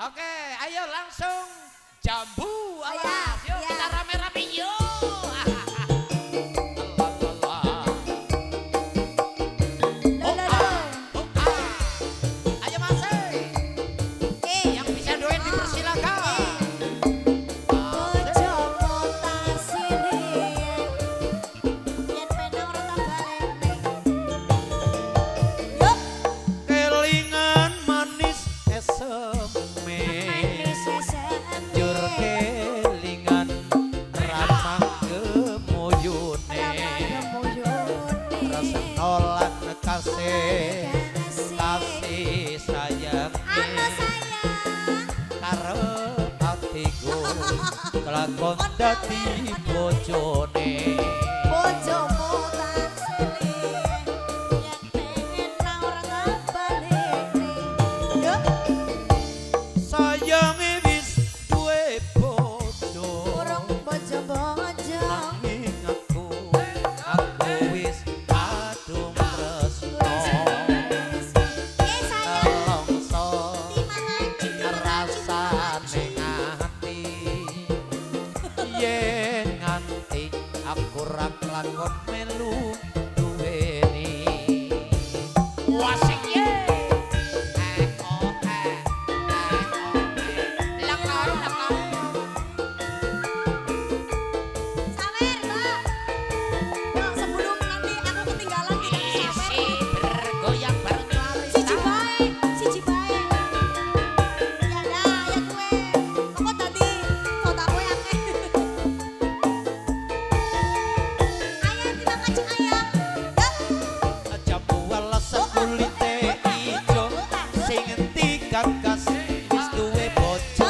Oke, ayo langsung jambu awas. Yuk iya. kita rame-rame yuk. Lo, lo, lo. Ayo masuk. Yang bisa duit dipersilakan. Bojomu tak sini, yen menang ora tak baleni. Yuk, Kelingan manis eseme. manis seseme. Jur kelingan ramah kemuyune. Ramah kemuyune. Resno lan kasih kasih sayang Anu sayang, karep atiku kelakon dadi bojone. bojomu tak sini, yen menang ora tak baleni. Yuk, Sayange wis duwe bojo urung bojo-bojo. nanging aku wis kadung tresno. Nelongso rasane ngati yen nganti aku ra kelakon melu duweni. Wasik ye Sawer, Mbak. Yuk, sebelum nanti aku ketinggalan kita sawer. bergoyang bareng nyuari Siji bae, siji bae. Ya dah, ya gue. Apa tadi? Foto aku yang ayam kita ngajak ayam. Yuk. jambu alas kulite ijo sing gagas wis duwe bojo.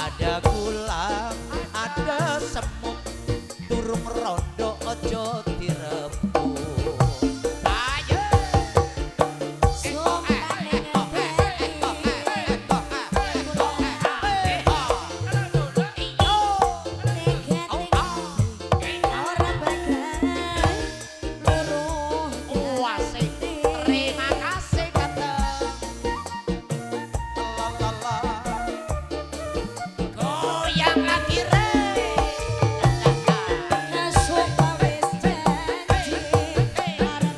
Ada gulang, ada semut, durung rondo ojo direbut. Ayo Sumpah ora bagai luruh Wasik, terima kasih kata. Goyang lagi re. sumpah wis janji arep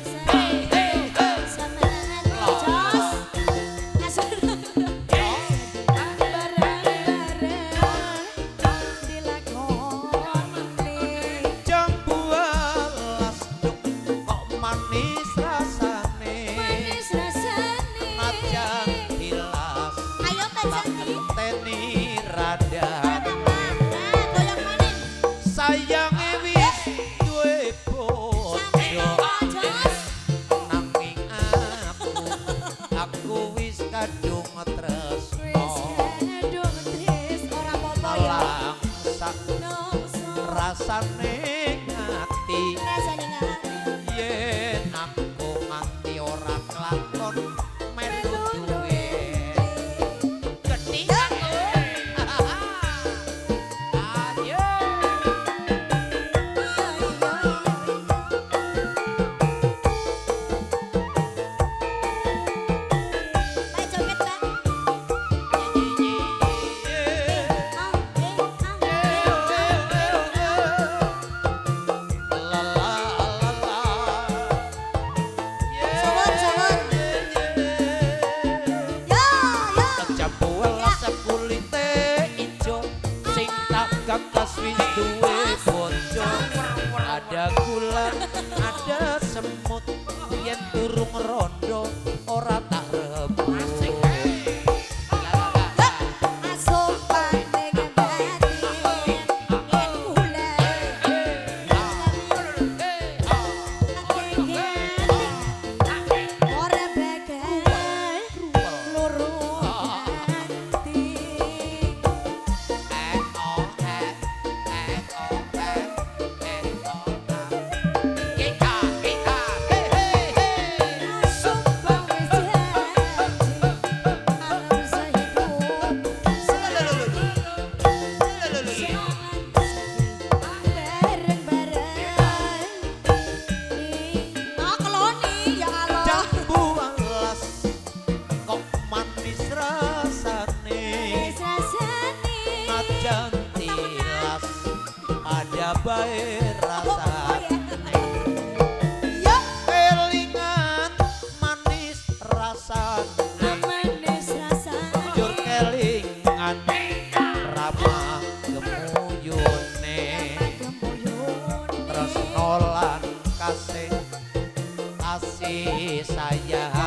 semangat jos bareng-bareng dilakoni Jambu alas kok manis rasane. manis rasane Najan tilas ayo tajani teni rada. goyang maning Sayange wis duwe bojo jos nanging aku wis kadung tresno. wis kadung tris ora apa-apa ya Langsak nongso rasane ngati rasane ngati yen aku nganti ora kelakon melu duwe gedhingan. Ayo kasih sayang